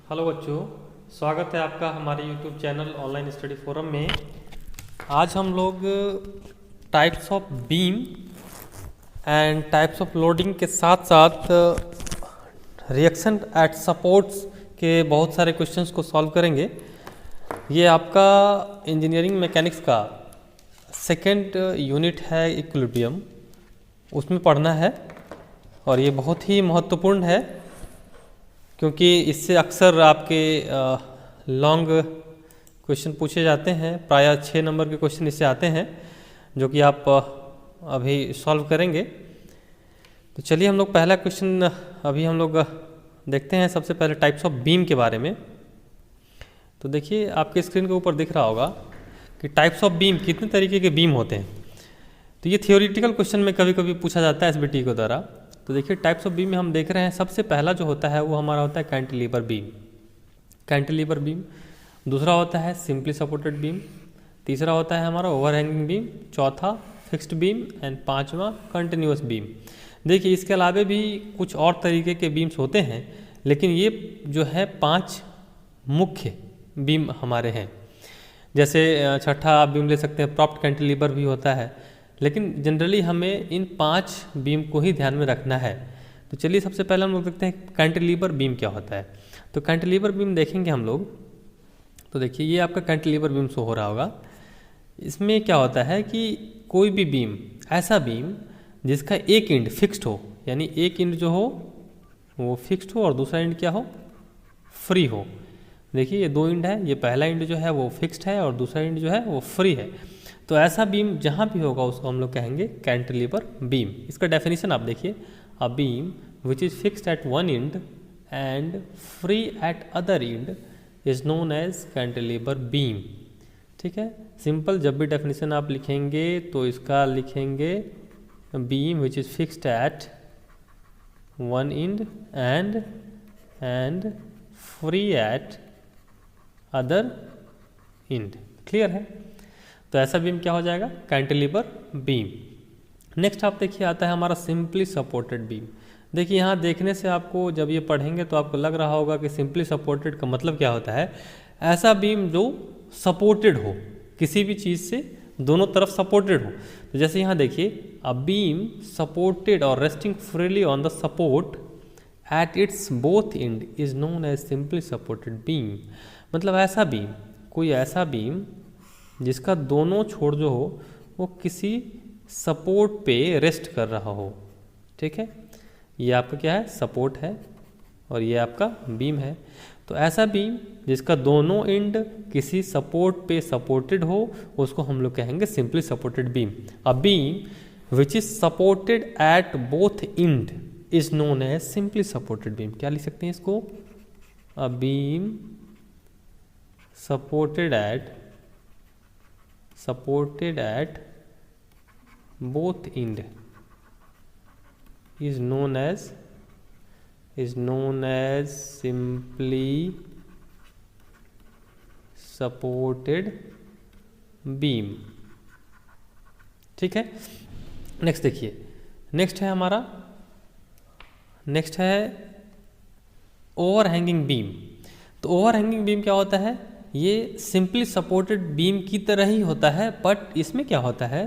Hello बच्चों, स्वागत है आपका हमारे YouTube channel online study forum में। आज हम लोग types of beam and types of loading के साथ साथ रिएक्शन एट सपोर्ट्स के बहुत सारे क्वेश्चंस को सॉल्व करेंगे। ये आपका इंजीनियरिंग मैकेनिक्स का सेकेंड यूनिट है, इक्विलिब्रियम, उसमें पढ़ना है और ये बहुत ही महत्वपूर्ण है क्योंकि इससे अक्सर आपके लॉन्ग क्वेश्चन पूछे जाते हैं। प्रायः 6 नंबर के क्वेश्चन इससे आते हैं जो कि आप अभी सॉल्व करेंगे। तो चलिए हम लोग पहला क्वेश्चन अभी हम लोग देखते हैं। सबसे पहले टाइप्स ऑफ बीम के बारे में। तो देखिए आपके स्क्रीन के ऊपर दिख रहा होगा कि टाइप्स ऑफ बीम, कितने तरीके के बीम होते हैं। तो ये थियोरिटिकल क्वेश्चन में कभी कभी पूछा जाता है एसबीटी के द्वारा। तो देखिए टाइप्स ऑफ बीम में हम देख रहे हैं, सबसे पहला जो होता है वो हमारा होता है कैंटिलीवर बीम। Cantilever beam. दूसरा होता है सिंपली सपोर्टेड बीम। तीसरा होता है हमारा ओवरहैंगिंग बीम। चौथा फिक्स्ड बीम एंड पांचवा कंटिन्यूअस बीम। देखिए इसके अलावा भी कुछ और तरीके के बीम्स होते हैं, लेकिन ये जो है 5 मुख्य बीम हमारे हैं। जैसे छठा आप बीम ले सकते हैं, प्रॉप्ट कैंटिलीवर भी होता है, लेकिन जनरली हमें इन 5 बीम को ही ध्यान में रखना है। तो चलिए सबसे पहले हम लोग देखते हैं कैंटिलीवर बीम क्या होता है। तो कैंटिलीवर बीम देखेंगे हम लोग। तो देखिए ये आपका कैंटिलीवर बीम शो हो रहा होगा। इसमें क्या होता है कि कोई भी बीम, ऐसा बीम जिसका एक एंड फिक्स्ड हो, यानी एक एंड जो हो वो फिक्स्ड हो और दूसरा एंड क्या हो, फ्री हो। देखिए ये 2 एंड है, ये पहला एंड जो है वो फिक्स्ड है और दूसरा एंड जो है वो फ्री है। तो ऐसा बीम जहाँ भी होगा उसको हम लोग कहेंगे कैंटिलीवर बीम। इसका डेफिनेशन आप देखिए, a beam which is fixed at one end and free at other end is known as cantilever beam. ठीक है, सिंपल। जब भी डेफिनेशन आप लिखेंगे तो इसका लिखेंगे beam which is fixed at one end and free at other and. Clear है? तो ऐसा बीम क्या हो जाएगा, कैंटिलीवर बीम। नेक्स्ट आप देखिए आता है हमारा सिंपली सपोर्टेड बीम। देखिए यहाँ देखने से आपको, जब ये पढ़ेंगे तो आपको लग रहा होगा कि सिंपली सपोर्टेड का मतलब क्या होता है। ऐसा बीम जो सपोर्टेड हो, किसी भी चीज़ से दोनों तरफ सपोर्टेड हो। तो जैसे यहाँ देखिए, अ बीम सपोर्टेड और resting freely on the support at its both end is known as simply supported beam. मतलब ऐसा बीम, कोई ऐसा बीम जिसका दोनों छोर जो हो वो किसी सपोर्ट पे रेस्ट कर रहा हो। ठीक है, ये आपका क्या है, सपोर्ट है और ये आपका बीम है। तो ऐसा बीम जिसका दोनों एंड किसी सपोर्ट पे सपोर्टेड हो उसको हम लोग कहेंगे simply supported beam. A beam which is supported at both end is known as simply supported beam. क्या लिख सकते हैं इसको, a beam supported at both end is known as simply supported beam। ठीक है, नेक्स्ट देखिए, नेक्स्ट है हमारा, नेक्स्ट है ओवरहैंगिंग बीम। तो ओवरहैंगिंग बीम क्या होता है, ये सिंपली सपोर्टेड बीम की तरह ही होता है, बट इसमें क्या होता है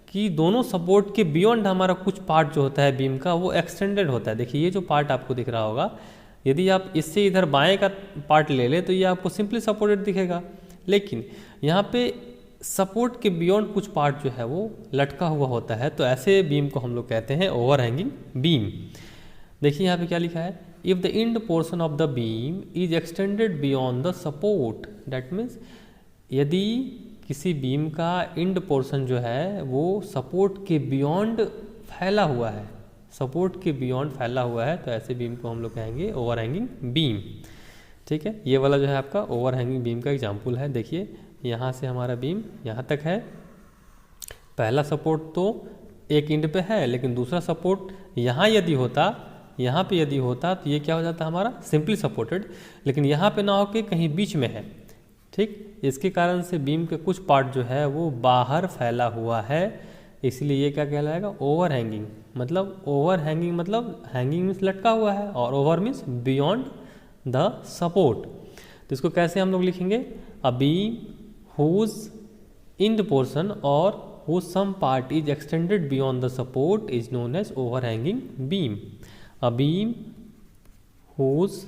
कि दोनों सपोर्ट के बियॉन्ड हमारा कुछ पार्ट जो होता है बीम का वो एक्सटेंडेड होता है। देखिए ये जो पार्ट आपको दिख रहा होगा, यदि आप इससे इधर बाएं का पार्ट ले लें तो ये आपको सिंपली सपोर्टेड दिखेगा, लेकिन यहाँ पे सपोर्ट के बियॉन्ड कुछ पार्ट जो है वो लटका हुआ होता है। तो ऐसे बीम को हम लोग कहते हैं ओवरहैंगिंग बीम। देखिए यहाँ पे क्या लिखा है, if the end portion of the beam is extended beyond the support, that means यदि किसी बीम का एंड पोर्शन जो है वो सपोर्ट के बियॉन्ड फैला हुआ है, सपोर्ट के बियॉन्ड फैला हुआ है, तो ऐसे बीम को हम लोग कहेंगे ओवरहैंगिंग बीम। ठीक है, ये वाला जो है आपका ओवरहैंगिंग बीम का एग्जाम्पल है। देखिए यहाँ से हमारा बीम यहाँ तक है, पहला सपोर्ट तो एक एंड पे है, लेकिन दूसरा सपोर्ट यहाँ यदि होता, यहाँ पे यदि होता तो ये क्या हो जाता हमारा सिंपली सपोर्टेड, लेकिन यहाँ पे ना होके कहीं बीच में है। ठीक, इसके कारण से बीम के कुछ पार्ट जो है वो बाहर फैला हुआ है, इसलिए ये क्या कहलाएगा, ओवरहैंगिंग। मतलब ओवरहैंगिंग मतलब हैंगिंग मीन्स लटका हुआ है और over means beyond the support. तो इसको कैसे हम लोग लिखेंगे? A beam whose end portion or whose some part is extended beyond the support is known as overhanging beam. A beam whose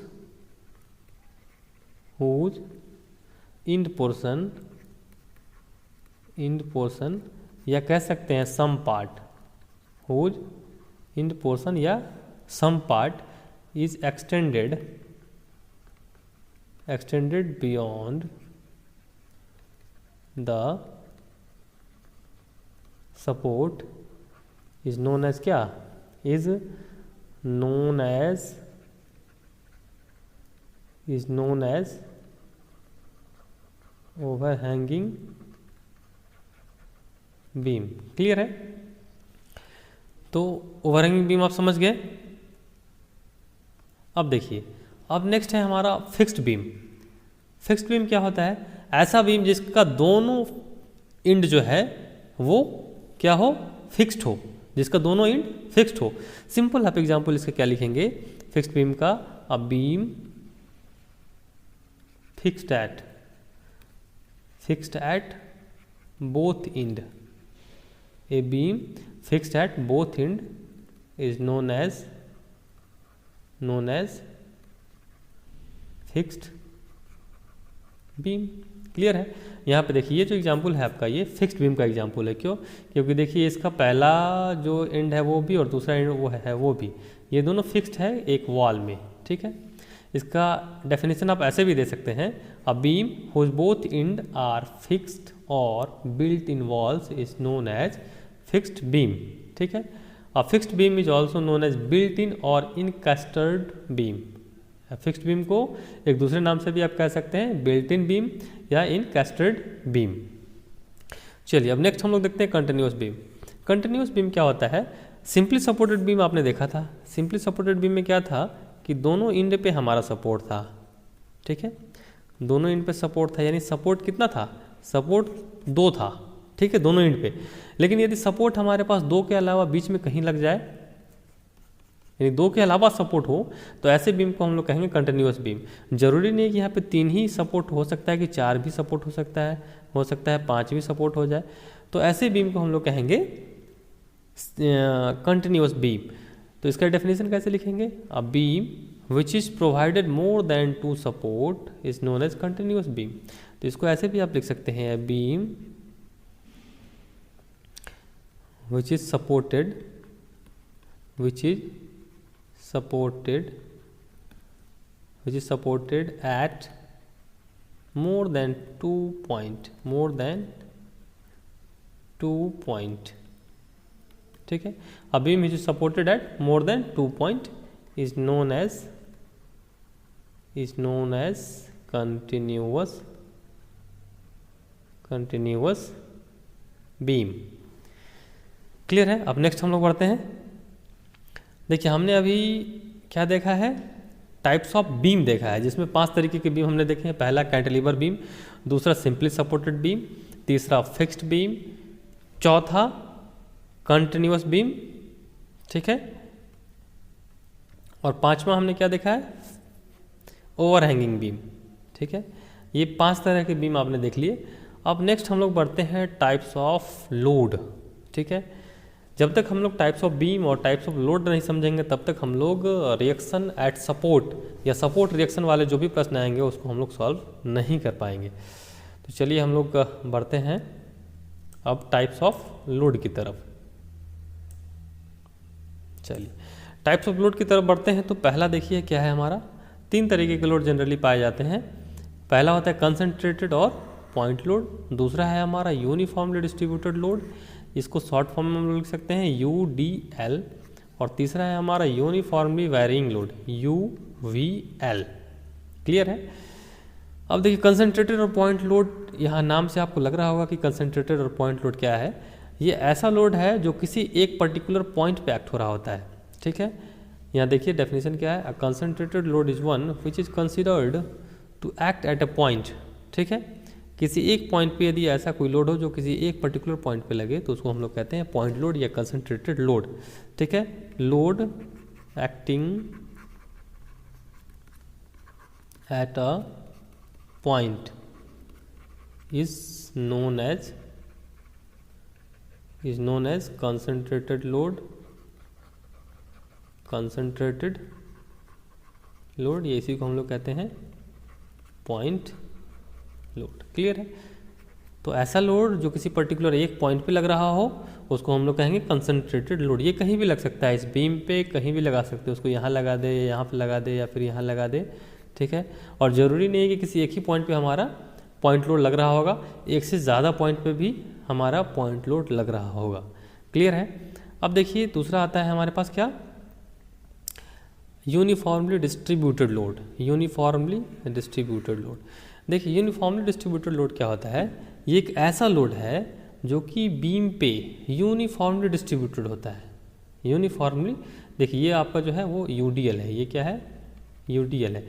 end portion या कह सकते हैं some part, whose end portion या some part is extended beyond the support is known as क्या? is known as overhanging beam। Clear है? तो overhanging beam आप समझ गए। अब देखिए, अब नेक्स्ट है हमारा फिक्स्ड बीम। फिक्स्ड बीम क्या होता है? ऐसा बीम जिसका दोनों इंड जो है वो क्या हो? फिक्स्ड हो, जिसका दोनों इंड फिक्स्ड हो। सिंपल आप एग्जांपल इसका क्या लिखेंगे फिक्स्ड बीम का? A beam fixed at both end. A beam fixed at both end is known as fixed beam. Clear है? यहाँ पे देखिए, ये जो एग्जाम्पल है आपका, ये फिक्स्ड बीम का एग्जाम्पल है। क्यों? क्योंकि देखिए इसका पहला जो एंड है वो भी और दूसरा एंड वो भी, ये दोनों फिक्स्ड है एक वॉल में। ठीक है, इसका डेफिनेशन आप ऐसे भी दे सकते हैं, a beam whose both end are fixed और built in walls is known as fixed beam. ठीक है, a fixed beam is also known as built in और इनकस्टर्ड बीम। फिक्स्ड बीम को एक दूसरे नाम से भी आप कह सकते हैं, बिल्ट इन बीम या इनकस्टर्ड बीम। चलिए, अब नेक्स्ट हम लोग देखते हैं कंटिन्यूअस बीम। कंटिन्यूअस बीम क्या होता है? सिंपली सपोर्टेड बीम आपने देखा था। सिंपली सपोर्टेड बीम में क्या था कि दोनों इंड पे हमारा सपोर्ट था। ठीक है, दोनों इंड पे सपोर्ट था, यानी सपोर्ट कितना था? सपोर्ट 2 था। ठीक है, दोनों इंड पे। लेकिन यदि सपोर्ट हमारे पास 2 के अलावा बीच में कहीं लग जाए, यानी 2 के अलावा सपोर्ट हो, तो ऐसे बीम को हम लोग कहेंगे कंटिन्यूअस बीम। जरूरी नहीं है कि यहाँ पे 3 ही सपोर्ट हो सकता है, कि 4 भी सपोर्ट हो सकता है 5 भी सपोर्ट हो जाए। तो ऐसे बीम को हम लोग कहेंगे कंटिन्यूअस बीम। तो इसका डेफिनेशन कैसे लिखेंगे? A beam which is provided more than 2 support is known as continuous beam. तो इसको ऐसे भी आप लिख सकते हैं, a beam which is supported at more than 2 point। ठीक है, a beam which is supported at more than 2 point is known as continuous beam। Clear है? अब नेक्स्ट हम लोग बढ़ते हैं। देखिए, हमने अभी क्या देखा है? टाइप्स ऑफ बीम देखा है, जिसमें 5 तरीके के बीम हमने देखे हैं। पहला कैंटिलीवर बीम, दूसरा सिंपली सपोर्टेड बीम, तीसरा फिक्स्ड बीम, चौथा कंटिन्यूअस बीम। ठीक है, और 5वां हमने क्या देखा है? Overhanging beam. ठीक है, ये 5 तरह के बीम आपने देख लिए। अब नेक्स्ट हम लोग बढ़ते हैं टाइप्स ऑफ लोड। ठीक है, जब तक हम लोग टाइप्स ऑफ बीम और टाइप्स ऑफ लोड नहीं समझेंगे, तब तक हम लोग रिएक्शन एट सपोर्ट या सपोर्ट रिएक्शन वाले जो भी प्रश्न आएंगे उसको हम लोग सॉल्व नहीं कर पाएंगे। तो चलिए हम लोग बढ़ते हैं अब टाइप्स ऑफ लोड की तरफ। चलिए टाइप्स ऑफ लोड की तरफ बढ़ते हैं। तो पहला देखिए क्या है हमारा, 3 तरीके के लोड जनरली पाए जाते हैं। पहला होता है कंसंट्रेटेड और पॉइंट लोड, दूसरा है हमारा यूनिफॉर्मली डिस्ट्रीब्यूटेड लोड, इसको शॉर्ट फॉर्म में हम लोग लिख सकते हैं UDL, और तीसरा है हमारा uniformly varying load UVL। Clear है? अब देखिए कंसंट्रेटेड और पॉइंट लोड, यहाँ नाम से आपको लग रहा होगा कि कंसंट्रेटेड और पॉइंट लोड क्या है। ये ऐसा लोड है जो किसी एक पर्टिकुलर पॉइंट पे एक्ट हो रहा होता है। ठीक है, यहाँ देखिए डेफिनेशन क्या है, a concentrated load is one which is considered to act at a point. ठीक है, किसी एक पॉइंट पे यदि ऐसा कोई लोड हो जो किसी एक पर्टिकुलर पॉइंट पे लगे तो उसको हम लोग कहते हैं पॉइंट लोड या कंसंट्रेटेड लोड। ठीक है, load acting at a point is known as concentrated load, ये इसी को हम लोग कहते हैं पॉइंट लोड। क्लियर है? तो ऐसा लोड जो किसी पर्टिकुलर एक पॉइंट पे लग रहा हो उसको हम लोग कहेंगे कंसंट्रेटेड लोड। ये कहीं भी लग सकता है, इस बीम पे कहीं भी लगा सकते हो, उसको यहाँ लगा दे, यहाँ पे लगा दे, या फिर यहाँ लगा दे। ठीक है? और ज़रूरी नहीं है कि किसी एक ही पॉइंट पे हमारा पॉइंट लोड लग रहा होगा, एक से ज़्यादा पॉइंट पे भी हमारा पॉइंट लोड लग रहा होगा। क्लियर है? अब देखिए दूसरा आता है हमारे पास क्या, यूनिफॉर्मली डिस्ट्रीब्यूटेड लोड। देखिए यूनिफॉर्मली डिस्ट्रीब्यूटेड लोड क्या होता है, ये एक ऐसा लोड है जो कि बीम पे यूनिफॉर्मली डिस्ट्रीब्यूटेड होता है। यूनिफॉर्मली, देखिए ये आपका जो है वो यूडीएल है, ये क्या है, यूडीएल है।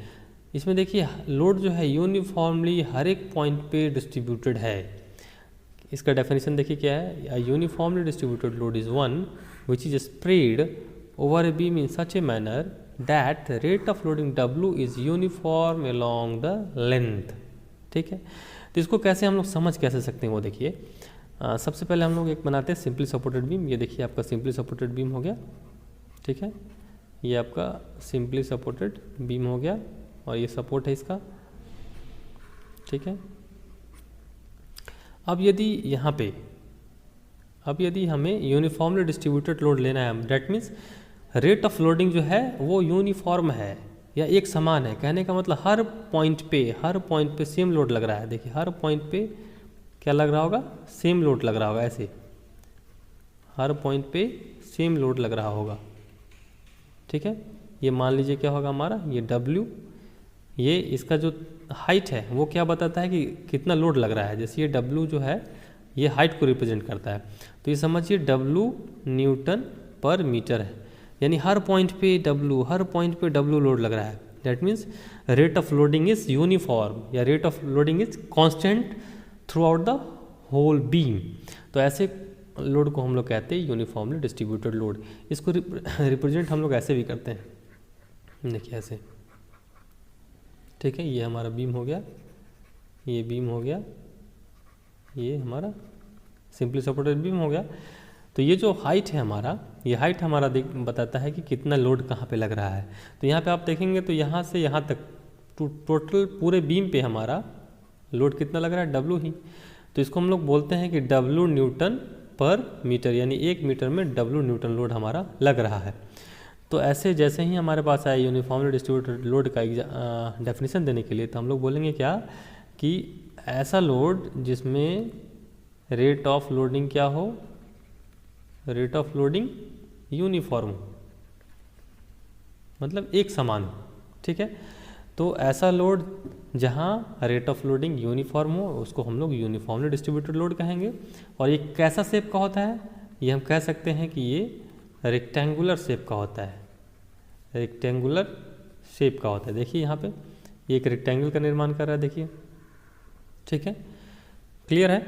इसमें देखिए लोड जो है यूनिफॉर्मली हर एक पॉइंट पे डिस्ट्रीब्यूटेड है। इसका डेफिनेशन देखिए क्या है, uniformly distributed load is one which is spread over a beam in such a manner that rate of loading W is uniform along the length. ठीक है? तो इसको कैसे हम लोग समझ कैसे सकते हैं वो देखिए। सबसे पहले हम लोग एक बनाते हैं सिंपली सपोर्टेड बीम। ये देखिए आपका सिंपली सपोर्टेड बीम हो गया। ठीक है? ये आपका सिंपली सपोर्टेड बीम हो गया और ये सपोर्ट है इसका। ठीक है? अब यदि हमें यूनिफॉर्मली डिस्ट्रीब्यूटेड लोड लेना है, that means rate of loading जो है वो यूनिफॉर्म है या एक समान है। कहने का मतलब हर पॉइंट पे सेम लोड लग रहा है। देखिए हर पॉइंट पे क्या लग रहा होगा, सेम लोड लग रहा होगा। ऐसे हर पॉइंट पे सेम लोड लग रहा होगा। ठीक है? ये मान लीजिए क्या होगा हमारा, ये W, ये इसका जो हाइट है वो क्या बताता है कि कितना लोड लग रहा है। जैसे ये W जो है ये हाइट को रिप्रेजेंट करता है, तो ये समझिए W न्यूटन पर मीटर है। यानी हर पॉइंट पे W लोड लग रहा है। That means rate of loading is uniform या rate of loading is constant throughout the whole beam. तो ऐसे लोड को हम लोग कहते हैं यूनिफॉर्मली डिस्ट्रीब्यूटेड लोड। इसको रिप्रेजेंट हम लोग ऐसे भी करते हैं, देखिए ऐसे। ठीक है? ये हमारा बीम हो गया, ये बीम हो गया, ये हमारा सिंपली सपोर्टेड बीम हो गया। तो ये जो हाइट है हमारा, ये हाइट हमारा बताता है कि कितना लोड कहाँ पे लग रहा है। तो यहाँ पे आप देखेंगे तो यहाँ से यहाँ तक टोटल पूरे बीम पे हमारा लोड कितना लग रहा है, W ही। तो इसको हम लोग बोलते हैं कि W न्यूटन पर मीटर, यानी 1 मीटर में W न्यूटन लोड हमारा लग रहा है। तो ऐसे जैसे ही हमारे पास आया यूनिफॉर्मली डिस्ट्रीब्यूटेड लोड का डेफिनेशन देने के लिए, तो हम लोग बोलेंगे क्या कि ऐसा लोड जिसमें रेट ऑफ लोडिंग क्या हो, रेट ऑफ लोडिंग यूनिफॉर्म, मतलब एक समान। ठीक है? तो ऐसा लोड जहाँ रेट ऑफ लोडिंग यूनिफॉर्म हो उसको हम लोग यूनिफॉर्मली डिस्ट्रीब्यूटेड लोड कहेंगे। और ये कैसा शेप का होता है, ये हम कह सकते हैं कि ये रेक्टेंगुलर शेप का होता है। रेक्टेंगुलर शेप का होता है। देखिए यहाँ पे ये एक रेक्टेंगल का निर्माण कर रहा है, देखिए। ठीक है? क्लियर है?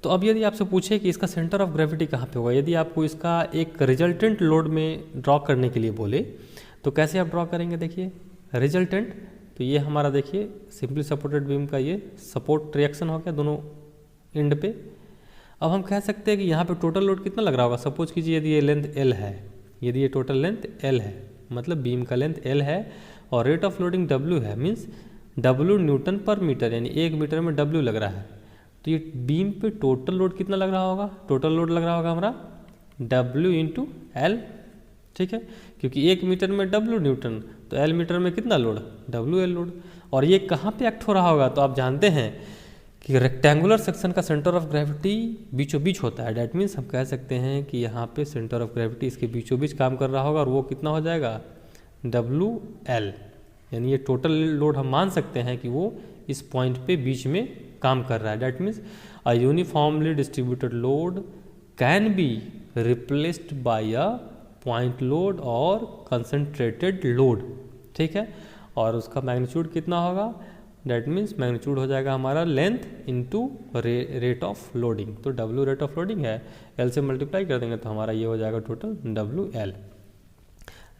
तो अब यदि आपसे पूछे कि इसका सेंटर ऑफ ग्रेविटी कहाँ पे होगा, यदि आपको इसका एक रिजल्टेंट लोड में ड्रॉ करने के लिए बोले तो कैसे आप ड्रॉ करेंगे। देखिए रिजल्टेंट, तो ये हमारा देखिए सिंपली सपोर्टेड बीम का ये सपोर्ट रिएक्शन हो गया दोनों एंड पे। अब हम कह सकते हैं कि यहाँ पे टोटल लोड कितना लग रहा होगा। सपोज कीजिए यदि ये लेंथ L है, यदि ये टोटल लेंथ L है, मतलब बीम का लेंथ L है और रेट ऑफ लोडिंग W है, मीन्स W न्यूटन पर मीटर, यानी 1 मीटर में W लग रहा है। तो ये बीम पे टोटल लोड कितना लग रहा होगा, टोटल लोड लग रहा होगा हमारा W इंटू L। ठीक है? क्योंकि 1 मीटर में W न्यूटन, तो L मीटर में कितना लोड, WL लोड। और ये कहाँ पे एक्ट हो रहा होगा, तो आप जानते हैं कि रेक्टेंगुलर सेक्शन का सेंटर ऑफ ग्रेविटी बीचों बीच होता है। डैट मीन्स हम कह सकते हैं कि यहाँ पे सेंटर ऑफ ग्रेविटी इसके बीचों बीच काम कर रहा होगा, और वो कितना हो जाएगा, WL। यानी ये टोटल लोड हम मान सकते हैं कि वो इस पॉइंट पे बीच में काम कर रहा है। That means a uniformly distributed load can be replaced by a point load और कंसंट्रेटेड लोड। ठीक है? और उसका मैग्नीट्यूड कितना होगा, डैट मीन्स मैग्नीट्यूड हो जाएगा हमारा length into rate of loading. तो W रेट ऑफ लोडिंग है, L से मल्टीप्लाई कर देंगे तो हमारा ये हो जाएगा टोटल WL।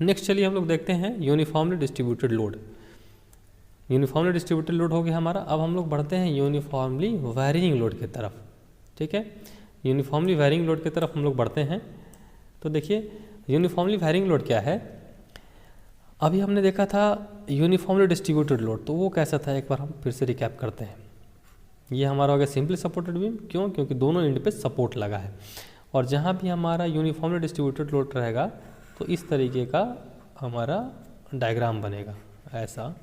नेक्स्ट चलिए हम लोग देखते हैं uniformly distributed load. Uniformly distributed load हो गया हमारा। अब हम लोग बढ़ते हैं यूनिफॉर्मली वैरिंग लोड की तरफ, ठीक है। यूनिफॉर्मली वैरिंग लोड की तरफ हम लोग बढ़ते हैं। तो देखिए यूनिफॉर्मली वैरिंग लोड क्या है। अभी हमने देखा था यूनिफॉर्मली डिस्ट्रीब्यूटेड लोड, तो वो कैसा था एक बार हम फिर से रिकैप करते हैं। ये हमारा हो गया सिंपली सपोर्टेड बीम, क्यों? क्योंकि दोनों एंड पे सपोर्ट लगा है। और जहाँ भी हमारा यूनिफॉर्मली डिस्ट्रीब्यूटेड लोड रहेगा तो इस तरीके का हमारा डायग्राम बनेगा ऐसा।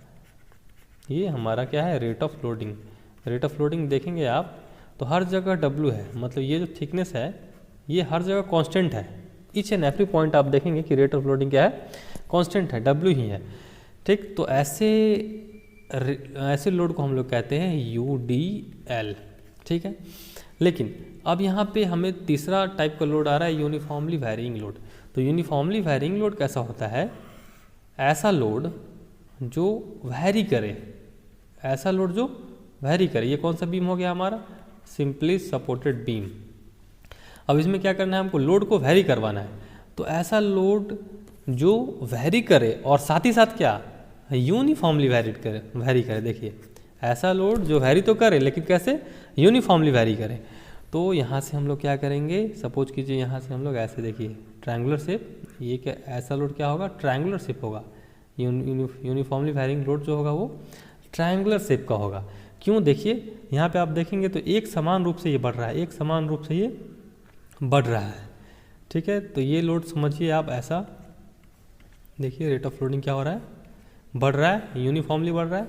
ये हमारा क्या है, rate of loading. Rate of loading देखेंगे आप तो हर जगह W है, मतलब ये जो थिकनेस है ये हर जगह कांस्टेंट है। ईच एंड एवरी पॉइंट आप देखेंगे कि रेट ऑफ लोडिंग क्या है, कांस्टेंट है, W ही है, ठीक। तो ऐसे लोड को हम लोग कहते हैं UDL, ठीक है। लेकिन अब यहाँ पे हमें तीसरा टाइप का लोड आ रहा है, यूनिफॉर्मली वैरिंग लोड। तो यूनिफॉर्मली वैरिंग लोड कैसा होता है, ऐसा लोड जो वैरी करे, ऐसा लोड जो वैरी करे। ये कौन सा बीम हो गया हमारा, सिंपली सपोर्टेड बीम। अब इसमें क्या करना है, हमको लोड को वैरी करवाना है। तो ऐसा लोड जो वैरी करे और साथ ही साथ क्या, यूनिफॉर्मली वैरी करे। देखिए ऐसा लोड जो वैरी तो करे लेकिन कैसे, यूनिफॉर्मली वैरी करे। तो यहाँ से हम लोग क्या करेंगे, सपोज कीजिए यहाँ से हम लोग ऐसे, देखिए ट्रायंगुलर शेप, ये क्या, ऐसा लोड क्या होगा, ट्रायंगुलर शेप होगा। यूनिफॉर्मली वैरिंग लोड जो होगा वो ट्रायंगुलर शेप का होगा। क्यों, देखिए यहाँ पे आप देखेंगे तो एक समान रूप से ये बढ़ रहा है, एक समान रूप से ये बढ़ रहा है, ठीक है। तो ये लोड समझिए आप ऐसा, देखिए रेट ऑफ लोडिंग क्या हो रहा है, बढ़ रहा है, यूनिफॉर्मली बढ़ रहा है।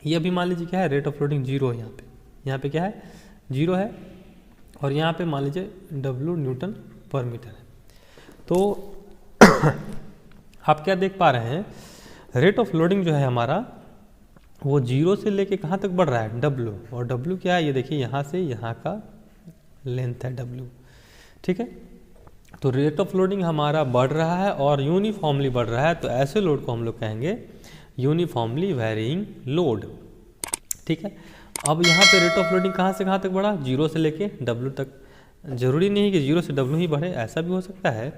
ये अभी मान लीजिए क्या है, रेट ऑफ लोडिंग 0 है यहाँ पे क्या है, 0 है। और यहाँ पे मान लीजिए W न्यूटन पर मीटर है। तो आप क्या देख पा रहे हैं, रेट ऑफ लोडिंग जो है हमारा वो 0 से लेके कहाँ तक बढ़ रहा है, W। और W क्या है, ये देखिए यहाँ से यहाँ का लेंथ है W, ठीक है। तो रेट ऑफ लोडिंग हमारा बढ़ रहा है और यूनिफॉर्मली बढ़ रहा है। तो ऐसे लोड को हम लोग कहेंगे यूनिफॉर्मली वैरिंग लोड, ठीक है। अब यहाँ पे रेट ऑफ लोडिंग कहाँ से कहाँ तक बढ़ा, 0 से लेके W तक। जरूरी नहीं कि 0 से W ही बढ़े, ऐसा भी हो सकता है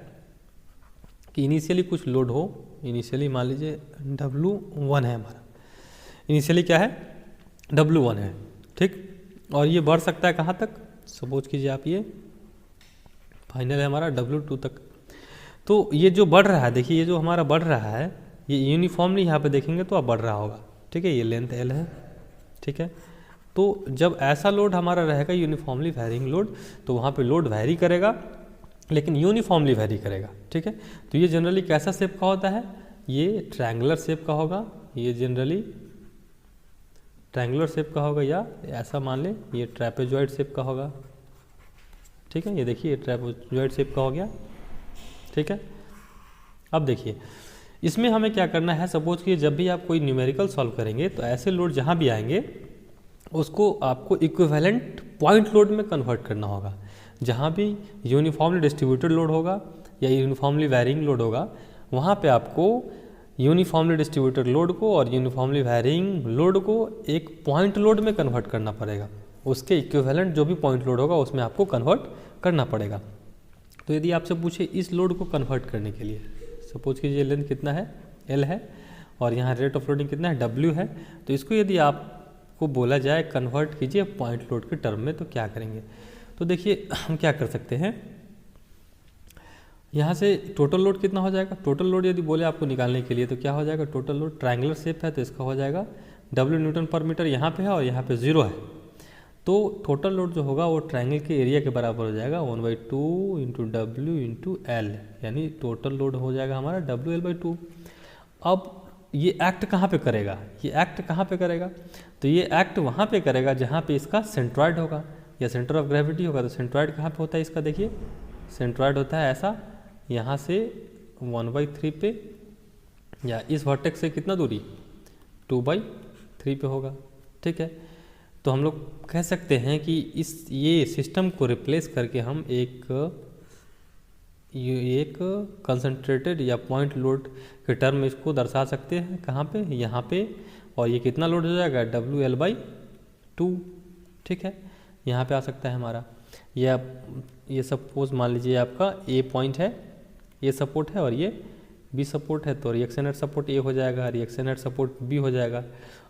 कि इनिशियली कुछ लोड हो। इनिशियली मान लीजिए W1 है हमारा, इनिशियली क्या है, W1 है, ठीक। और ये बढ़ सकता है कहाँ तक, सपोज कीजिए आप, ये फाइनल है हमारा W2 तक। तो ये जो बढ़ रहा है, देखिए ये जो हमारा बढ़ रहा है ये यूनिफॉर्मली यहाँ पे देखेंगे तो अब बढ़ रहा होगा, ठीक है। ये लेंथ L है, ठीक है। तो जब ऐसा लोड हमारा रहेगा यूनिफॉर्मली वैरिंग लोड, तो वहाँ पे लोड वैरी करेगा लेकिन यूनिफॉर्मली वैरी करेगा, ठीक है। तो ये जनरली कैसा शेप का होता है, ये ट्रायंगुलर शेप का होगा। ये जनरली ट्रायंगुलर शेप का होगा, या ऐसा मान ले ये ट्रैपेजॉइड शेप का होगा, ठीक है। ये देखिए ट्रैपेजॉइड शेप का हो गया, ठीक है। अब देखिए इसमें हमें क्या करना है, सपोज कि जब भी आप कोई न्यूमेरिकल सॉल्व करेंगे तो ऐसे लोड जहाँ भी आएंगे उसको आपको इक्विवेलेंट पॉइंट लोड में कन्वर्ट करना होगा। जहाँ भी यूनिफॉर्मली डिस्ट्रीब्यूटेड लोड होगा या यूनिफॉर्मली वैरिंग लोड होगा, वहाँ पे आपको यूनिफॉर्मली डिस्ट्रीब्यूटेड लोड को और यूनिफॉर्मली वैरिंग लोड को एक पॉइंट लोड में कन्वर्ट करना पड़ेगा। उसके इक्विवेलेंट जो भी पॉइंट लोड होगा उसमें आपको कन्वर्ट करना पड़ेगा। तो यदि आपसे पूछे इस लोड को कन्वर्ट करने के लिए, सपोज कीजिए लेंथ कितना है, L है, और यहाँ रेट ऑफ लोडिंग कितना है, W है। तो इसको यदि आपको बोला जाए कन्वर्ट कीजिए पॉइंट लोड के टर्म में, तो क्या करेंगे। तो देखिए हम क्या कर सकते हैं, यहाँ से टोटल लोड कितना हो जाएगा। टोटल लोड यदि बोले आपको निकालने के लिए तो क्या हो जाएगा, टोटल लोड ट्रायंगुलर शेप है तो इसका हो जाएगा W न्यूटन पर मीटर, यहाँ पे है और यहाँ पे 0 है। तो टोटल लोड जो होगा वो ट्रायंगल के एरिया के बराबर हो जाएगा 1/2 इंटू W इंटू L, यानी टोटल लोड हो जाएगा हमारा WL/2। अब ये एक्ट कहाँ पे करेगा, ये एक्ट कहाँ पे करेगा, तो ये एक्ट वहाँ पे करेगा जहाँ पे इसका सेंट्रॉइड होगा या सेंटर ऑफ ग्रेविटी होगा। तो सेंट्रॉइड कहाँ पे होता है इसका, देखिए सेंट्रॉइड होता है ऐसा, यहाँ से 1/3 पे, या इस वर्टेक्स से कितना दूरी 2/3 पे होगा, ठीक है। तो हम लोग कह सकते हैं कि ये सिस्टम को रिप्लेस करके हम एक कंसंट्रेटेड या पॉइंट लोड के टर्म में इसको दर्शा सकते हैं। कहाँ पे, यहाँ पे। और ये कितना लोड हो जाएगा, WL/2, ठीक है। यहाँ पे आ सकता है हमारा ये सपोज मान लीजिए आपका A पॉइंट है, ये सपोर्ट है और ये बी सपोर्ट है तो रिएक्शन एट सपोर्ट ए हो जाएगा, रिएक्शन एट सपोर्ट बी हो जाएगा।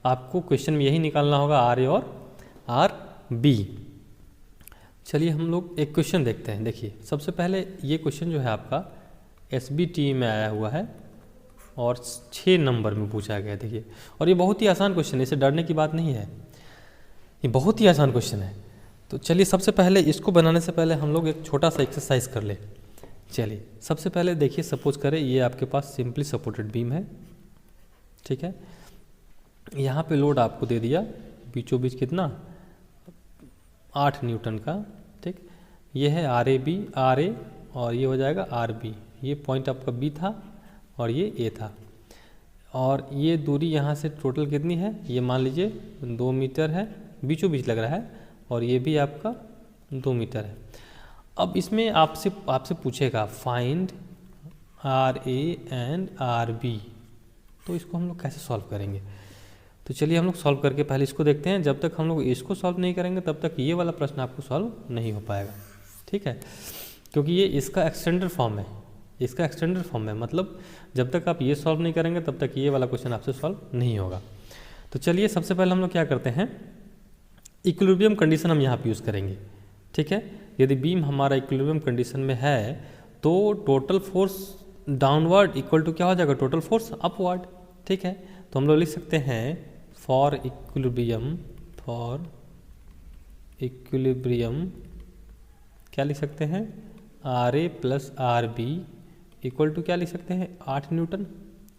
आपको क्वेश्चन में यही निकालना होगा, आर ए और आर बी। चलिए हम लोग एक क्वेश्चन देखते हैं। देखिए सबसे पहले ये क्वेश्चन जो है आपका SBT में आया हुआ है और 6 नंबर में पूछा गया है। देखिए और ये बहुत ही आसान क्वेश्चन है, इसे डरने की बात नहीं है, ये बहुत ही आसान क्वेश्चन है। तो चलिए सबसे पहले इसको बनाने से पहले हम लोग एक छोटा सा एक्सरसाइज कर ले। चलिए सबसे पहले देखिए, सपोज करें ये आपके पास सिंपली सपोर्टेड बीम है, ठीक है। यहाँ पे लोड आपको दे दिया बीचों बीच कितना, 8 न्यूटन का, ठीक। ये है RAB, RA और ये हो जाएगा RB। ये पॉइंट आपका B था और ये A था, और ये दूरी यहाँ से टोटल कितनी है, ये मान लीजिए 2 मीटर है, बीचों बीच लग रहा है, और ये भी आपका 2 मीटर है। अब इसमें आपसे पूछेगा फाइंड RA एंड RB, तो इसको हम लोग कैसे सॉल्व करेंगे। तो चलिए हम लोग सॉल्व करके पहले इसको देखते हैं। जब तक हम लोग इसको सॉल्व नहीं करेंगे तब तक ये वाला प्रश्न आपको सॉल्व नहीं हो पाएगा, ठीक है, क्योंकि ये इसका एक्सटेंडेड फॉर्म है, इसका एक्सटेंडेड फॉर्म है, मतलब जब तक आप ये सॉल्व नहीं करेंगे तब तक ये वाला क्वेश्चन आपसे सॉल्व नहीं होगा। तो चलिए सबसे पहले हम लोग क्या करते हैं, इक्विलिब्रियम कंडीशन हम यहाँ पे यूज़ करेंगे, ठीक है। यदि बीम हमारा इक्विलिब्रियम कंडीशन में है तो total force downward equal to क्या हो जाएगा, टोटल फोर्स अपवर्ड, ठीक है। तो हम लोग लिख सकते हैं फॉर इक्विलिब्रियम क्या लिख सकते हैं, RA plus RB equal to क्या लिख सकते हैं, 8 न्यूटन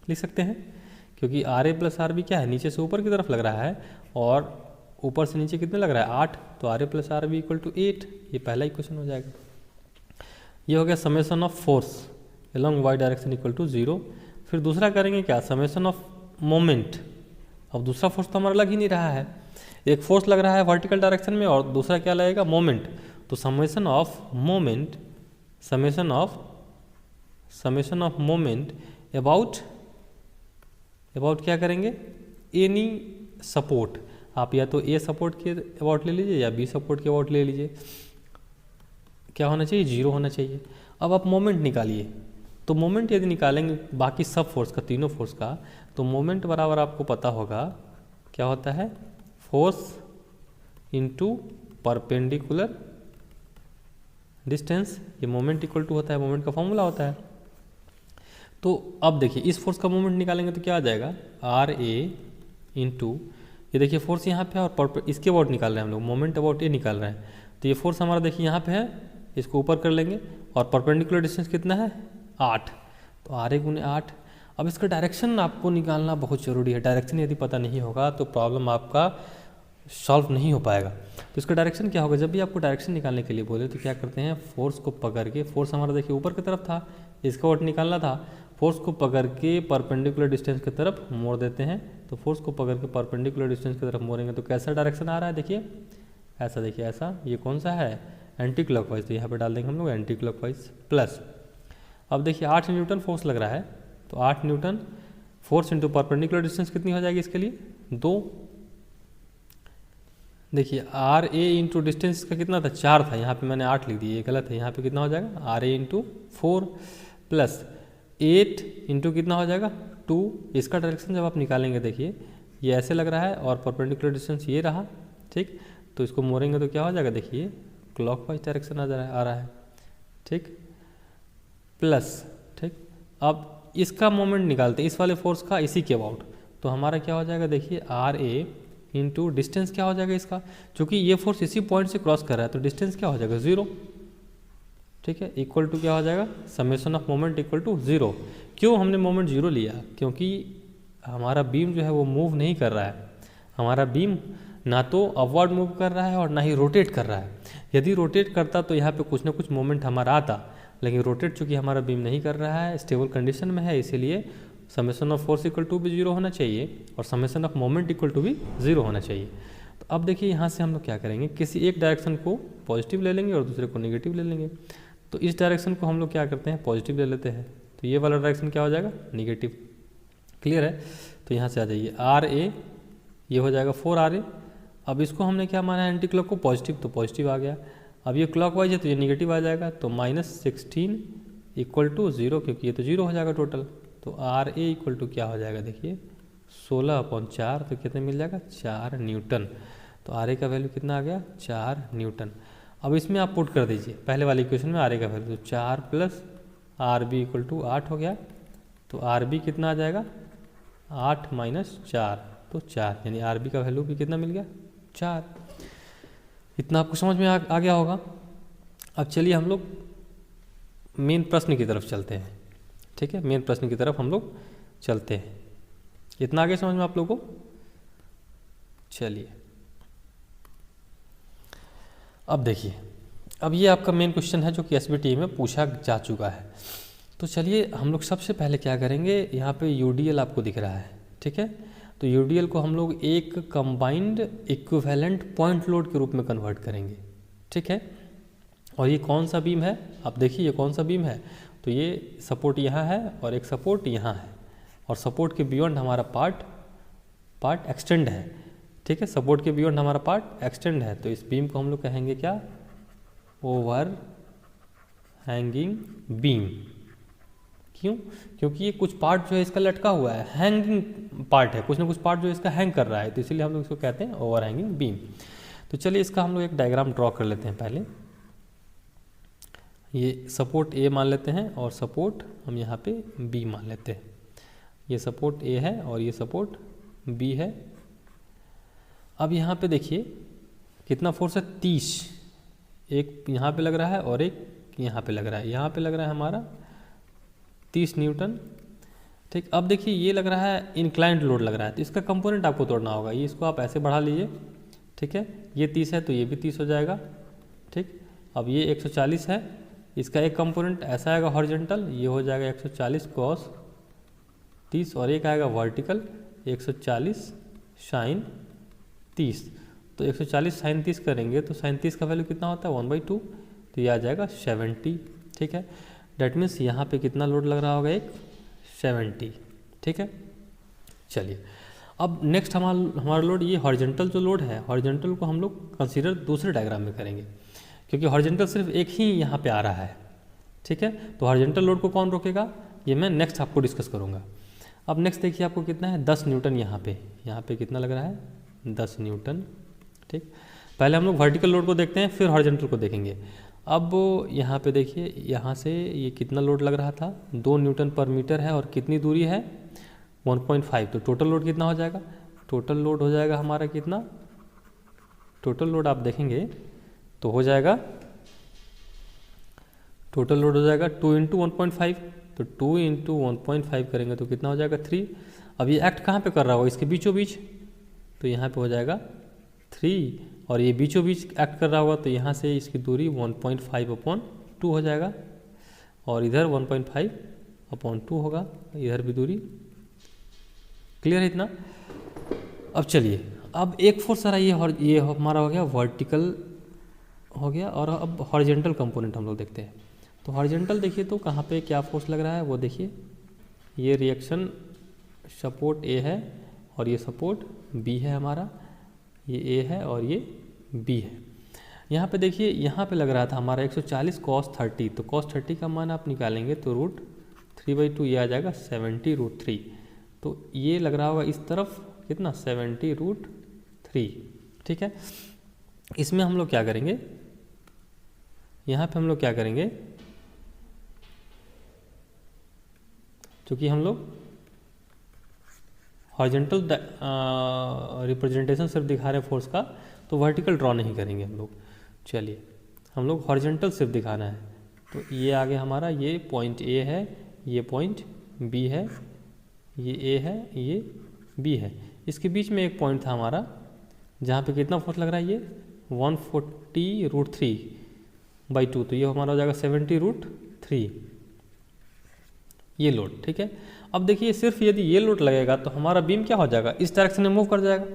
लिख सकते हैं, क्योंकि RA प्लस RB क्या है, नीचे से ऊपर की तरफ लग रहा है और ऊपर से नीचे कितने लग रहा है, 8, तो RA plus RB equal to 8। ये पहला इक्वेशन हो जाएगा। ये हो गया summation of force along Y direction equal to 0। फिर दूसरा करेंगे क्या, समेशन ऑफ मोमेंट। अब दूसरा फोर्स तो हमारा लग ही नहीं रहा है, एक फोर्स लग रहा है वर्टिकल डायरेक्शन में और दूसरा क्या लगेगा, मोमेंट। तो summation of moment, summation of moment about क्या करेंगे, एनी सपोर्ट। आप या तो ए सपोर्ट के अबाउट ले लीजिए या बी सपोर्ट के अबाउट ले लीजिए। क्या होना चाहिए, 0 होना चाहिए। अब आप मोमेंट निकालिए, तो मोमेंट यदि निकालेंगे बाकी सब फोर्स का, तीनों फोर्स का, तो मोमेंट बराबर आपको पता होगा क्या होता है, फोर्स इनटू परपेंडिकुलर डिस्टेंस। ये मोमेंट इक्वल टू होता है, मोमेंट का फॉर्मूला होता है। तो अब देखिए इस फोर्स का मोमेंट निकालेंगे तो क्या आ जाएगा, RA इंटू, ये देखिए फोर्स यहाँ पे है और इसके अबाउट निकाल रहे हैं हम लोग, मोमेंट अबाउट ए निकाल रहे हैं। तो ये फोर्स हमारा देखिए यहाँ पे है, इसको ऊपर कर लेंगे और परपेंडिकुलर डिस्टेंस कितना है, 8, तो RA गुने 8। अब इसका डायरेक्शन आपको निकालना बहुत ज़रूरी है, डायरेक्शन यदि पता नहीं होगा तो प्रॉब्लम आपका सॉल्व नहीं हो पाएगा। तो इसका डायरेक्शन क्या होगा, जब भी आपको डायरेक्शन निकालने के लिए बोले तो क्या करते हैं, फोर्स को पकड़ के, फोर्स हमारा देखिए ऊपर की तरफ था, इसका अबाउट निकालना था, फोर्स को पकड़ के परपेंडिकुलर डिस्टेंस की तरफ मोड़ देते हैं। तो फोर्स को पकड़ के परपेंडिकुलर डिस्टेंस की तरफ मोड़ेंगे तो कैसा डायरेक्शन आ रहा है, देखिए ऐसा, देखिए ऐसा, ये कौन सा है, एंटी क्लॉकवाइज। तो यहाँ पे डाल देंगे हम लोग एंटी क्लॉकवाइज प्लस। अब देखिए 8 न्यूटन फोर्स लग रहा है, तो 8 Newton force into perpendicular distance कितनी हो जाएगी इसके लिए, 2। देखिए RA इंटू डिस्टेंस का कितना था, 4 था, यहाँ पे मैंने 8 लिख दिया, ये गलत है, यहाँ पे कितना हो जाएगा, RA इंटू 4 प्लस 8 इंटू कितना हो जाएगा, 2। इसका डायरेक्शन जब आप निकालेंगे देखिए ये ऐसे लग रहा है और परपेंडिकुलर डिस्टेंस ये रहा, ठीक। तो इसको मोड़ेंगे तो क्या हो जाएगा, देखिए क्लॉकवाइज डायरेक्शन आ रहा है, ठीक, प्लस, ठीक। अब इसका मोमेंट निकालते हैं इस वाले फोर्स का, इसी के अबाउट, तो हमारा क्या हो जाएगा, देखिए RA इंटू डिस्टेंस क्या हो जाएगा इसका, क्योंकि ये फोर्स इसी पॉइंट से क्रॉस कर रहा है तो डिस्टेंस क्या हो जाएगा, 0, ठीक है, इक्वल टू क्या हो जाएगा, summation of moment equal to 0। क्यों हमने मोमेंट 0 लिया, क्योंकि हमारा बीम जो है वो मूव नहीं कर रहा है, हमारा बीम ना तो अपवर्ड मूव कर रहा है और ना ही रोटेट कर रहा है। यदि रोटेट करता तो यहाँ पे कुछ ना कुछ मोमेंट हमारा आता, लेकिन रोटेट चूँकि हमारा बीम नहीं कर रहा है, स्टेबल कंडीशन में है, इसीलिए summation of force equal to भी 0 होना चाहिए और summation of moment equal to भी 0 होना चाहिए। तो अब देखिए यहाँ से हम लोग क्या करेंगे, किसी एक डायरेक्शन को पॉजिटिव ले लेंगे और दूसरे को नेगेटिव ले लेंगे। तो इस डायरेक्शन को हम लोग क्या करते हैं, पॉजिटिव ले लेते हैं, तो ये वाला डायरेक्शन क्या हो जाएगा, नेगेटिव। क्लियर है, तो यहाँ से आ जाइए RA, ये हो जाएगा 4RA। अब इसको हमने क्या माना है, एंटी क्लॉक को पॉजिटिव, तो पॉजिटिव आ गया। अब ये क्लॉकवाइज है तो ये नेगेटिव आ जाएगा, तो -16 इक्वल टू 0, क्योंकि ये तो 0 हो जाएगा टोटल, तो आर ए इक्वल टू क्या हो जाएगा, देखिए 16/4, तो कितने मिल जाएगा 4 न्यूटन। तो आर ए का वैल्यू कितना आ गया 4 न्यूटन। अब इसमें आप पुट कर दीजिए पहले वाली इक्वेशन में आर ए का वैल्यू, तो 4 plus R B equal to 8 हो गया। तो आर बी कितना आ जाएगा 8 माइनस 4, तो 4, यानी आर बी का वैल्यू भी कितना मिल गया 4। इतना आपको समझ में आ गया होगा। अब चलिए हम लोग मेन प्रश्न की तरफ चलते हैं। ठीक है, मेन प्रश्न की तरफ हम लोग चलते हैं। इतना आगे समझ में आप लोगों को? चलिए अब देखिए, अब ये आपका मेन क्वेश्चन है जो कि एसबीटी में पूछा जा चुका है। तो चलिए हम लोग सबसे पहले क्या करेंगे, यहाँ पे यूडीएल आपको दिख रहा है। ठीक है, तो यूडीएल को हम लोग एक कंबाइंड इक्विवेलेंट पॉइंट लोड के रूप में कन्वर्ट करेंगे। ठीक है, और ये कौन सा बीम है, आप देखिए ये कौन सा बीम है, तो ये सपोर्ट यहाँ है और एक सपोर्ट यहाँ है, और सपोर्ट के बियॉन्ड हमारा पार्ट एक्सटेंड है। ठीक है, सपोर्ट के बियॉन्ड हमारा पार्ट एक्सटेंड है, तो इस बीम को हम लोग कहेंगे क्या, ओवर हैंगिंग बीम। क्यों? क्योंकि ये कुछ पार्ट जो है इसका लटका हुआ है, हैंगिंग पार्ट है, कुछ ना कुछ पार्ट जो इसका हैंग कर रहा है, तो इसीलिए हम लोग इसको कहते हैं ओवर हैंगिंग बीम। तो चलिए इसका हम लोग एक डायग्राम ड्रॉ कर लेते हैं। पहले ये सपोर्ट ए मान लेते हैं और सपोर्ट हम यहाँ पे बी मान लेते हैं। ये सपोर्ट ए है और ये सपोर्ट बी है। अब यहाँ पे देखिए कितना फोर्स है, 30, एक यहाँ पे लग रहा है और एक यहाँ पे लग रहा है। यहाँ पे लग रहा है हमारा 30 न्यूटन। ठीक, अब देखिए ये लग रहा है इंक्लाइंड लोड लग रहा है, तो इसका कंपोनेंट आपको तोड़ना होगा। ये इसको आप ऐसे बढ़ा लीजिए। ठीक है, ये 30 है तो ये भी 30 हो जाएगा। ठीक, अब ये 140 है, इसका एक कंपोनेंट ऐसा आएगा हॉरिजॉन्टल, ये हो जाएगा 140 कॉस 30, और एक आएगा वर्टिकल 140 साइन 30। तो 140 साइन 30 करेंगे तो साइन 30 का वैल्यू कितना होता है 1/2, तो ये आ जाएगा 70। ठीक है, डेट मीन्स यहाँ पे कितना लोड लग रहा होगा, एक 70। ठीक है, चलिए अब नेक्स्ट हमारा लोड, ये हॉरिजॉन्टल जो लोड है, हॉरिजॉन्टल को हम लोग कंसीडर दूसरे डायग्राम में करेंगे, क्योंकि हॉरिजॉन्टल सिर्फ एक ही यहाँ पे आ रहा है। ठीक है, तो हॉरिजॉन्टल लोड को कौन रोकेगा, ये मैं नेक्स्ट आपको डिस्कस करूँगा। अब नेक्स्ट देखिए आपको कितना है 10 न्यूटन, यहाँ पे कितना लग रहा है 10 न्यूटन। ठीक, पहले हम लोग वर्टिकल लोड को देखते हैं, फिर हॉरिजॉन्टल को देखेंगे। अब यहाँ पे देखिए, यहाँ से ये कितना लोड लग रहा था 2 न्यूटन पर मीटर है, और कितनी दूरी है 1.5, तो टोटल लोड कितना हो जाएगा, टोटल लोड हो जाएगा हमारा कितना, टोटल लोड आप देखेंगे तो हो जाएगा, टोटल लोड हो जाएगा 2 × 1.5, तो 2 × 1.5 करेंगे तो कितना हो जाएगा 3। अब ये एक्ट कहाँ पे कर रहा होगा, इसके बीचों बीच, तो यहाँ पे हो जाएगा 3, और ये बीचों बीच एक्ट कर रहा होगा, तो यहाँ से इसकी दूरी 1.5/2 हो जाएगा, और इधर 1.5/2 होगा, इधर भी दूरी। क्लियर है इतना? अब चलिए, अब एक फोर्स आ रहा है, ये हमारा हो गया वर्टिकल हो गया, और अब हॉरिजॉन्टल कंपोनेंट हम लोग देखते हैं। तो हॉरिजॉन्टल देखिए तो कहाँ पे क्या फोर्स लग रहा है, वो देखिए, ये रिएक्शन सपोर्ट ए है और ये सपोर्ट बी है हमारा, ये ए है और ये बी है। यहाँ पे देखिए, यहाँ पे लग रहा था हमारा 140 cos 30, तो cos 30 का मान आप निकालेंगे तो √3/2, ये आ जाएगा 70√3। तो ये लग रहा होगा इस तरफ कितना 70√3। ठीक है, इसमें हम लोग क्या करेंगे, यहाँ पे हम लोग क्या करेंगे, क्योंकि हम लोग हॉरिजॉन्टल रिप्रेजेंटेशन सिर्फ दिखा रहे हैं फोर्स का, तो वर्टिकल ड्रॉ नहीं करेंगे हम लोग। चलिए हम लोग हॉरिजॉन्टल सिर्फ दिखाना है, तो ये आगे हमारा ये पॉइंट ए है, ये पॉइंट बी है, ये ए है, ये बी है। इसके बीच में एक पॉइंट था हमारा जहाँ पे कितना फोर्स लग रहा है, ये 140√3/2, तो ये हमारा हो जाएगा 70√3 ये लोड। ठीक है, अब देखिए सिर्फ यदि ये लोड लगेगा तो हमारा बीम क्या हो जाएगा, इस डायरेक्शन में मूव कर जाएगा।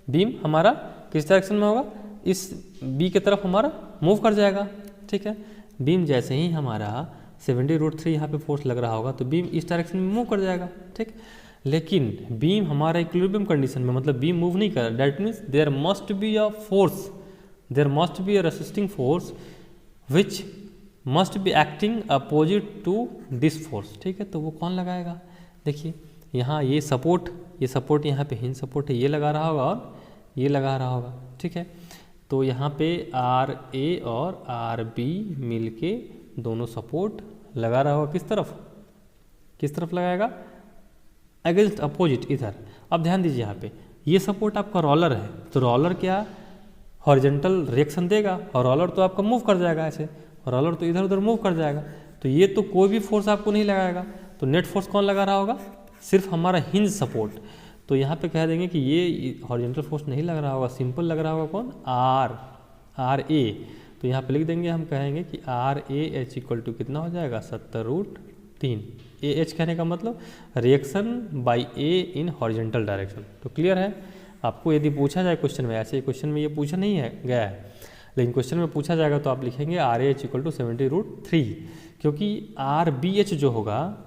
बीम हमारा किस डायरेक्शन में होगा, इस बी की तरफ हमारा मूव कर जाएगा। ठीक है, बीम जैसे ही हमारा 70√3 यहाँ पे फोर्स लग रहा होगा तो बीम इस डायरेक्शन में मूव कर जाएगा। ठीक, लेकिन बीम हमारा इक्विलिब्रियम कंडीशन में, मतलब बीम मूव नहीं कर रहा, that means there must be a force, there must be a resisting force which must be acting opposite to this force. ठीक है, तो वो कौन लगाएगा, देखिए यहाँ ये सपोर्ट यहाँ पे हिंज सपोर्ट है, ये लगा रहा होगा और ये लगा रहा होगा, ठीक है। तो यहाँ पे आर ए और आर बी मिल के दोनों सपोर्ट लगा रहा होगा, किस तरफ लगाएगा, अगेंस्ट अपोजिट इधर। अब ध्यान दीजिए यहाँ पे ये सपोर्ट आपका रोलर है, तो रोलर क्या हॉरिजॉन्टल रिएक्शन देगा, और रोलर तो आपका मूव कर जाएगा ऐसे, रोलर तो इधर उधर मूव कर जाएगा, तो ये तो कोई भी फोर्स आपको नहीं लगाएगा। तो नेट फोर्स कौन लगा रहा होगा, सिर्फ हमारा हिंज सपोर्ट। तो यहाँ पे कह देंगे कि ये हॉरिजॉन्टल फोर्स नहीं लग रहा होगा, सिंपल लग रहा होगा कौन, आर ए। तो यहाँ पे लिख देंगे, हम कहेंगे कि R A H equal to कितना हो जाएगा, 70√3। ए एच कहने का मतलब reaction by A in horizontal direction. तो क्लियर है। आपको यदि पूछा जाए क्वेश्चन में, ऐसे क्वेश्चन में ये पूछा नहीं है गया है, लेकिन क्वेश्चन में पूछा जाएगा तो आप लिखेंगे R A H equal to 70√3, क्योंकि आर बी एच जो होगा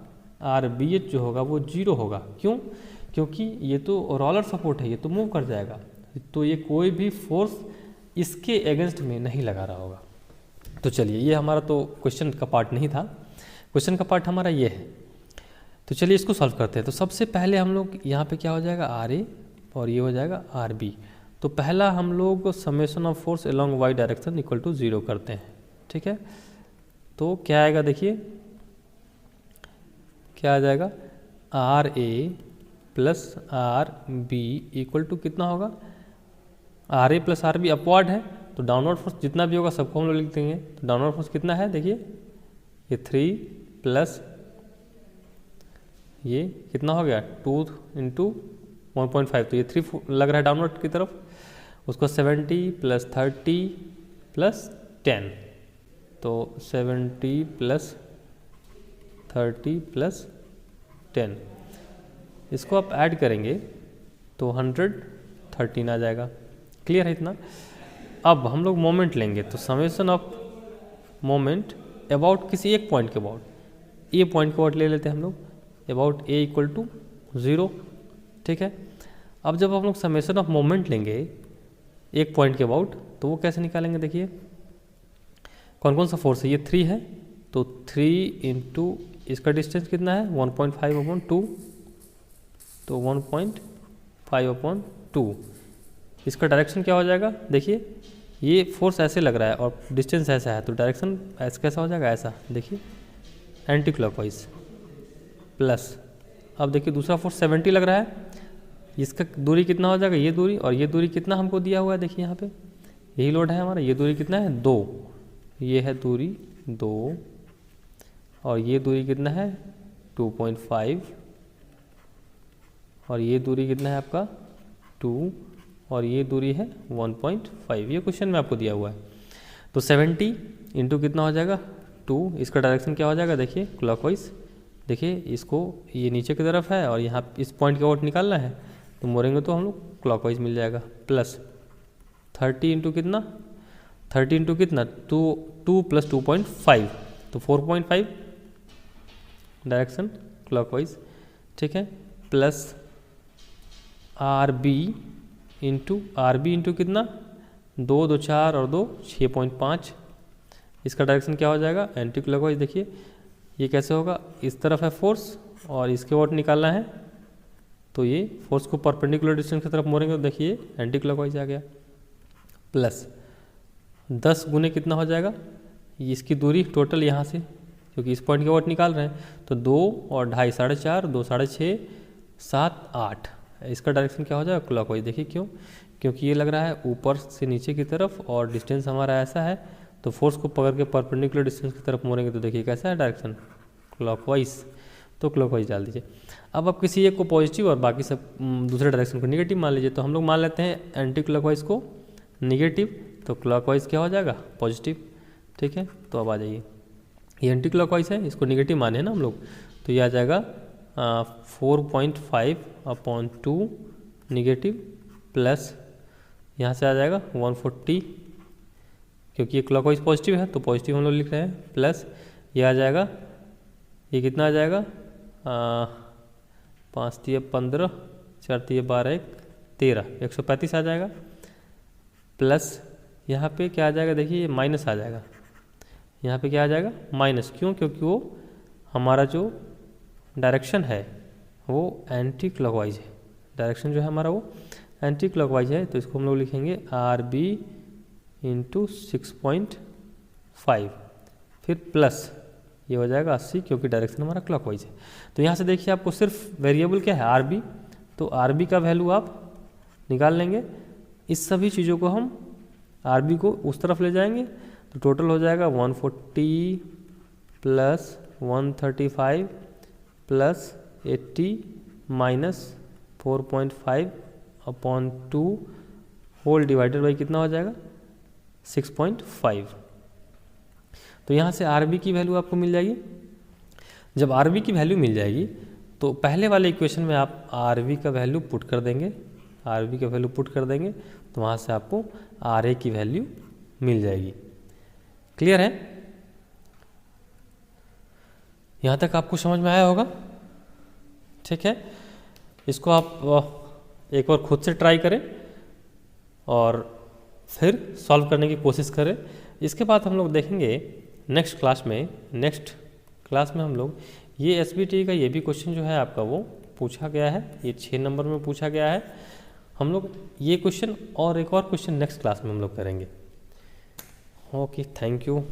वो 0 होगा। क्यों, क्योंकि ये तो रोलर सपोर्ट है, ये तो मूव कर जाएगा, तो ये कोई भी फोर्स इसके अगेंस्ट में नहीं लगा रहा होगा। तो चलिए, ये हमारा तो क्वेश्चन का पार्ट नहीं था, क्वेश्चन का पार्ट हमारा ये है। तो चलिए इसको सॉल्व करते हैं। तो सबसे पहले हम लोग यहाँ पे क्या हो जाएगा, आर ए और ये हो जाएगा आर बी। तो पहला हम लोग summation of force along Y direction equal to 0 करते हैं, ठीक है। तो क्या आएगा, देखिए क्या आ जाएगा, R A plus R B equal to कितना होगा, R A plus R B upward है, तो डाउनवर्ड फोर्स जितना भी होगा सबको हम लोग लिख देंगे। तो डाउनवर्ड फोर्स कितना है, देखिए ये 3 प्लस ये कितना हो गया 2 इंटू 1.5, तो ये 3 लग रहा है डाउनवर्ड की तरफ। उसको 70 प्लस 30 प्लस 10, तो 70 प्लस 30 प्लस 10, इसको आप ऐड करेंगे तो 113 आ जाएगा। क्लियर है इतना। अब हम लोग मोमेंट लेंगे, तो समेशन ऑफ मोमेंट अबाउट किसी एक पॉइंट के अबाउट, ए पॉइंट के अबाउट ले लेते हैं हम लोग, अबाउट ए इक्वल टू 0, ठीक है। अब जब हम लोग समेशन ऑफ मोमेंट लेंगे एक पॉइंट के अबाउट, तो वो कैसे निकालेंगे, देखिए कौन कौन सा फोर्स है, ये 3 है, तो 3 इंटू इसका डिस्टेंस कितना है 1.5/2, तो 1.5/2। इसका डायरेक्शन क्या हो जाएगा, देखिए ये फोर्स ऐसे लग रहा है और डिस्टेंस ऐसा है, तो डायरेक्शन ऐसा कैसा हो जाएगा, ऐसा देखिए एंटी क्लॉकवाइज प्लस। अब देखिए दूसरा फोर्स 70 लग रहा है, इसका दूरी कितना हो जाएगा, ये दूरी, और ये दूरी कितना हमको दिया हुआ है, देखिए यहाँ पे यही लोड है हमारा, ये दूरी कितना है 2, ये है दूरी 2, और ये दूरी कितना है 2.5, और ये दूरी कितना है आपका 2, और ये दूरी है 1.5, ये क्वेश्चन में आपको दिया हुआ है। तो 70 इंटू कितना हो जाएगा 2, इसका डायरेक्शन क्या हो जाएगा, देखिए क्लॉकवाइज, देखिए इसको ये नीचे की तरफ है और यहाँ इस पॉइंट के आउट निकालना है, तो मोड़ेंगे तो हम लोग क्लॉकवाइज मिल जाएगा। प्लस 30 इंटू कितना, 30 इंटू कितना 2 प्लस 2.5, तो 4.5 डायरेक्शन क्लॉकवाइज, ठीक है। प्लस आर बी इंटू कितना 2 2 4 और 2 6.5, इसका डायरेक्शन क्या हो जाएगा एंटी क्लॉकवाइज। देखिए ये कैसे होगा, इस तरफ है फोर्स और इसके वोट निकालना है, तो ये फोर्स को परपेंडिकुलर डिस्टेंस की तरफ मोड़ेंगे, तो देखिए एंटी क्लॉकवाइज आ गया। प्लस 10 गुने कितना हो जाएगा, इसकी दूरी टोटल यहाँ से, क्योंकि इस पॉइंट के वोट निकाल रहे हैं, तो 2 और 2.5 4.5, 2 6.5 7 8, इसका डायरेक्शन क्या हो जाएगा क्लॉकवाइज। देखिए क्यों, क्योंकि ये लग रहा है ऊपर से नीचे की तरफ और डिस्टेंस हमारा ऐसा है, तो फोर्स को पकड़ के परपेंडिकुलर डिस्टेंस की तरफ मोड़ेंगे, तो देखिए कैसा है डायरेक्शन क्लॉकवाइज, तो क्लॉकवाइज डाल दीजिए। अब आप किसी एक को पॉजिटिव और बाकी सब दूसरे डायरेक्शन को नेगेटिव मान लीजिए, तो हम लोग मान लेते हैं एंटी क्लॉकवाइज को नेगेटिव, तो क्लॉकवाइज क्या हो जाएगा पॉजिटिव, ठीक है। तो अब आ जाइए, ये एंटी क्लॉकवाइज है, इसको नेगेटिव माने हैं ना हम लोग, तो ये आ जाएगा 4.5/2 नेगेटिव, प्लस यहाँ से आ जाएगा 140, क्योंकि ये क्लॉकवाइज पॉजिटिव है तो पॉजिटिव हम लोग लिख रहे हैं, प्लस ये आ जाएगा, ये कितना आ जाएगा 5 3 15 4 3 12 1 13, 135 आ जाएगा। प्लस यहाँ पे क्या आ जाएगा, देखिए ये माइनस आ जाएगा, यहाँ पे क्या आ जाएगा माइनस, क्यों, क्योंकि वो हमारा जो डायरेक्शन है वो एंटी क्लॉकवाइज है, डायरेक्शन जो है हमारा वो एंटी क्लॉकवाइज है, तो इसको हम लोग लिखेंगे आर बी इंटू 6.5, फिर प्लस ये हो जाएगा 80 क्योंकि डायरेक्शन हमारा क्लॉकवाइज है। तो यहाँ से देखिए आपको सिर्फ वेरिएबल क्या है आर बी, तो आर बी का वैल्यू आप निकाल लेंगे। इस सभी चीज़ों को हम आर बी को उस तरफ ले जाएंगे तो टोटल हो जाएगा 140 plus 135 plus 80 minus 4.5/2 whole divided by कितना हो जाएगा 6.5। तो यहाँ से आर बी की वैल्यू आपको मिल जाएगी। जब आर बी की वैल्यू मिल जाएगी तो पहले वाले इक्वेशन में आप आर बी का वैल्यू पुट कर देंगे, आर बी का वैल्यू पुट कर देंगे तो वहाँ से आपको आर ए की वैल्यू मिल जाएगी। क्लियर है? यहाँ तक आपको समझ में आया होगा? ठीक है, इसको आप एक बार खुद से ट्राई करें और फिर सॉल्व करने की कोशिश करें। इसके बाद हम लोग देखेंगे नेक्स्ट क्लास में हम लोग ये SBT का ये भी क्वेश्चन जो है आपका वो पूछा गया है, ये 6 नंबर में पूछा गया है। हम लोग ये क्वेश्चन और एक और क्वेश्चन नेक्स्ट क्लास में हम लोग करेंगे। Okay, thank you.